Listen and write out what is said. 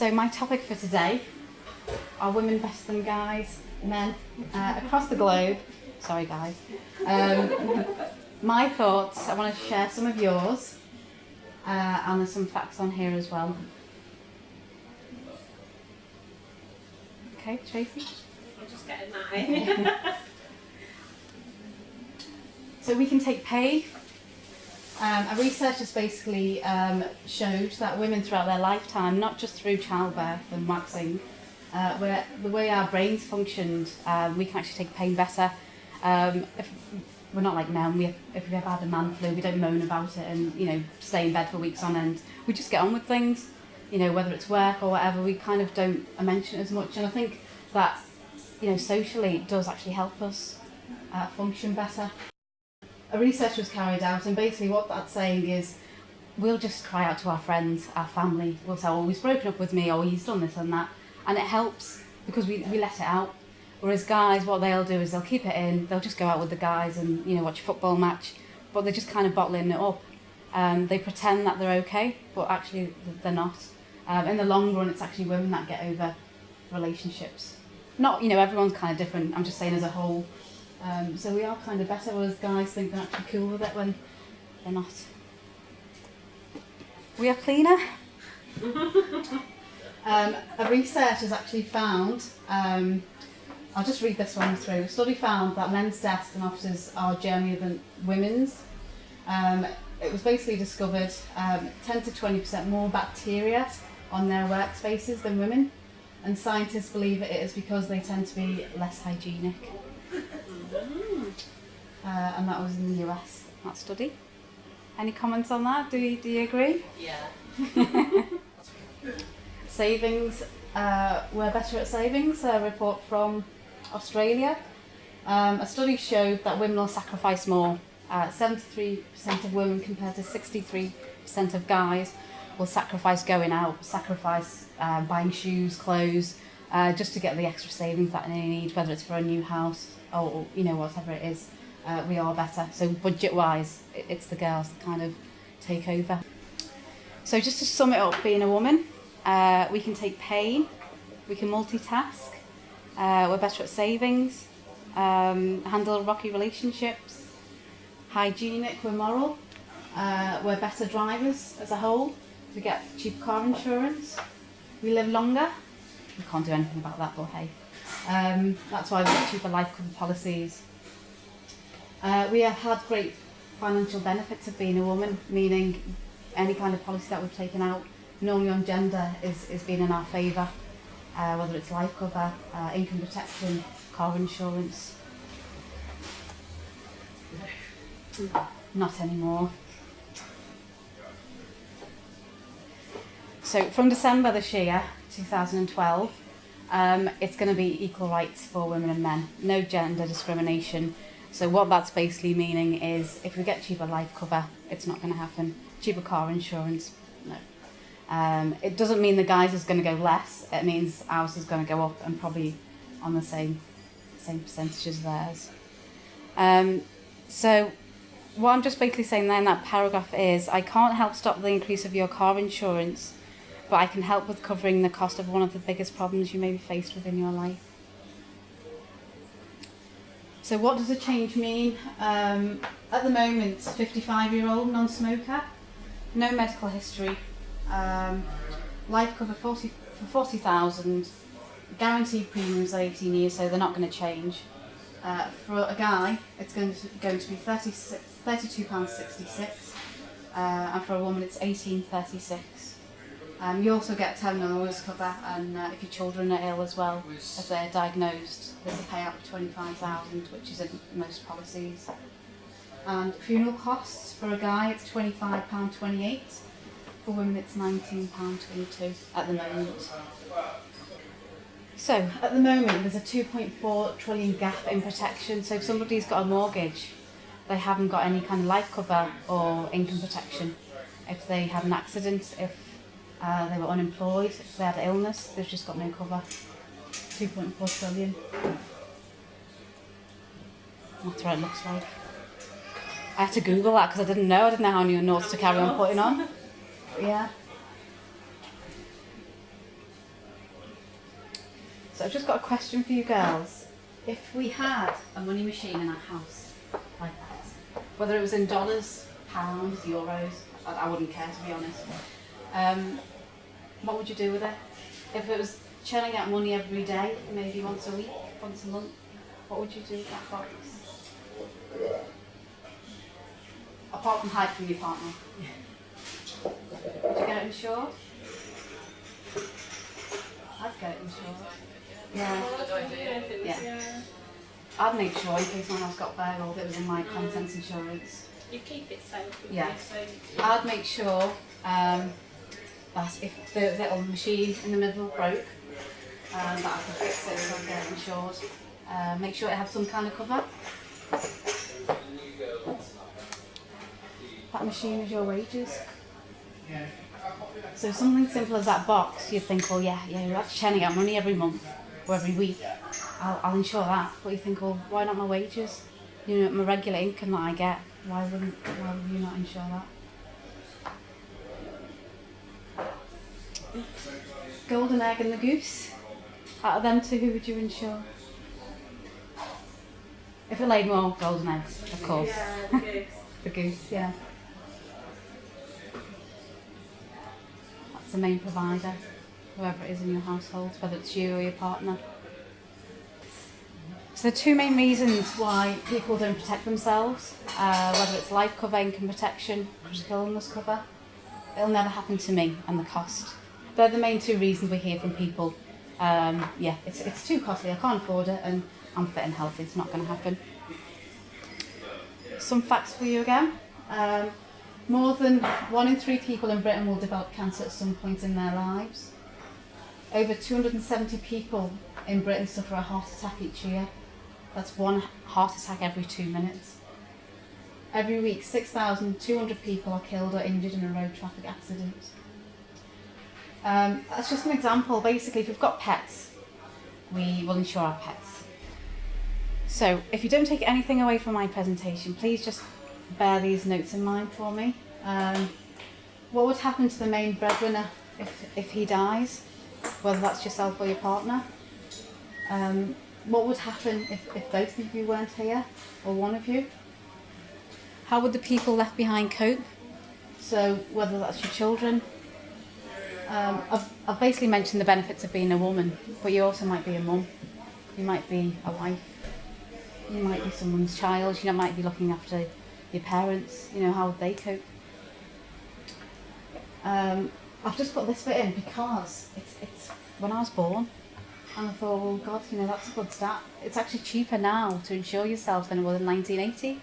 So my topic for today are women better than guys, men, across the globe. Sorry guys. My thoughts, I want to share some of yours, and there's some facts on here as well. Okay, Tracy? I'm just getting mine. So we can take pay. A research has basically showed that women throughout their lifetime, not just through childbirth and waxing, where the way our brains functioned, we can actually take pain better. If we're not like men, if we've ever had a man flu, we don't moan about it and stay in bed for weeks on end. We just get on with things, whether it's work or whatever. We kind of don't mention it as much, and I think that socially it does actually help us function better. A research was carried out, and basically what that's saying is we'll just cry out to our friends, our family. We'll say, oh, he's broken up with me, or he's done this and that. And it helps because we let it out. Whereas guys, what they'll do is they'll keep it in. They'll just go out with the guys and watch a football match, but they're just kind of bottling it up. They pretend that they're okay, but actually they're not. In the long run, it's actually women that get over relationships. Not, everyone's kind of different. I'm just saying as a whole. So we are kind of better, whereas guys think they're actually cool with it when they're not. We are cleaner. A research has actually found, I'll just read this one through. A study found that men's desks and offices are germier than women's. It was basically discovered 10 to 20% more bacteria on their workspaces than women, and scientists believe it is because they tend to be less hygienic. And that was in the US, that study. Any comments on that? Do you agree? Yeah. Savings, we're better at savings. A report from Australia. A study showed that women will sacrifice more. 73% of women compared to 63% of guys will sacrifice going out, buying shoes, clothes, just to get the extra savings that they need, whether it's for a new house or whatever it is. We are better. So budget-wise, it's the girls that kind of take over. So just to sum it up, being a woman, we can take pain, we can multitask, we're better at savings, handle rocky relationships, hygienic, we're moral, we're better drivers as a whole, we get cheap car insurance, we live longer. We can't do anything about that, but hey. That's why we get cheaper life cover policies. We have had great financial benefits of being a woman, meaning any kind of policy that we've taken out, normally on gender, is being in our favour, whether it's life cover, income protection, car insurance. Not anymore. So from December this year, 2012, it's going to be equal rights for women and men, no gender discrimination. So what that's basically meaning is if we get cheaper life cover, it's not going to happen. Cheaper car insurance, no. It doesn't mean the guys is going to go less. It means ours is going to go up and probably on the same percentage as theirs. So what I'm just basically saying there in that paragraph is I can't help stop the increase of your car insurance, but I can help with covering the cost of one of the biggest problems you may be faced with in your life. So what does a change mean? At the moment, 55-year-old non-smoker, no medical history, life cover for 40,000, guaranteed premiums are 18 years, so they're not going to change. For a guy, it's going to be £32.66, and for a woman, it's £18.36. You also get terminal illness cover, and if your children are ill as well, if they're diagnosed, there's a payout of £25,000, which is in most policies. And funeral costs for a guy, it's £25.28. For women, it's £19.22 at the moment. So at the moment, there's a 2.4 trillion gap in protection. So if somebody's got a mortgage, they haven't got any kind of life cover or income protection. If they had an accident, if they were unemployed, if they had illness, they've just got no cover. 2.4 trillion. That's what it looks like. I had to Google that because I didn't know how many notes to carry on putting on. But yeah. So I've just got a question for you girls. If we had a money machine in our house like that, whether it was in dollars, pounds, euros, I wouldn't care, to be honest. What would you do with it? If it was churning out money every day, maybe once a week, once a month, what would you do with that box? Apart from hide from your partner. Would you get it insured? I'd get it insured. Yeah. I'd make sure in case someone else got burgled, it was in my contents insurance. You keep it safe. Yeah. I'd make sure that if the little machine in the middle broke, that I could fix it so I get it insured. Make sure it had some kind of cover. That machine is your wages. So something simple as that box, you'd think, well, yeah, that's churning out money every month or every week. I'll insure that. But you think, well, why not my wages? You know, my regular income that I get. Why would you not insure that? Golden egg and the goose. Out of them two, who would you insure? If it laid more golden eggs, of course. Yeah, the goose. The goose, yeah. That's the main provider, whoever it is in your household, whether it's you or your partner. So the two main reasons why people don't protect themselves, whether it's life cover, income protection, critical illness cover, it'll never happen to me, and the cost. They're the main two reasons we hear from people. It's too costly, I can't afford it, and I'm fit and healthy, it's not going to happen. Some facts for you again. More than 1 in 3 people in Britain will develop cancer at some point in their lives. Over 270 people in Britain suffer a heart attack each year. That's 1 heart attack every 2 minutes. Every week, 6,200 people are killed or injured in a road traffic accident. That's just an example. Basically, if you've got pets, we will insure our pets. So, if you don't take anything away from my presentation, please just bear these notes in mind for me. What would happen to the main breadwinner if he dies, whether that's yourself or your partner? What would happen if both of you weren't here, or one of you? How would the people left behind cope? So whether that's your children. I've basically mentioned the benefits of being a woman, but you also might be a mum. You might be a wife. You might be someone's child. You might be looking after your parents. How would they cope? I've just put this bit in because it's when I was born, and I thought, well, God, that's a good stat. It's actually cheaper now to insure yourself than it was in 1980.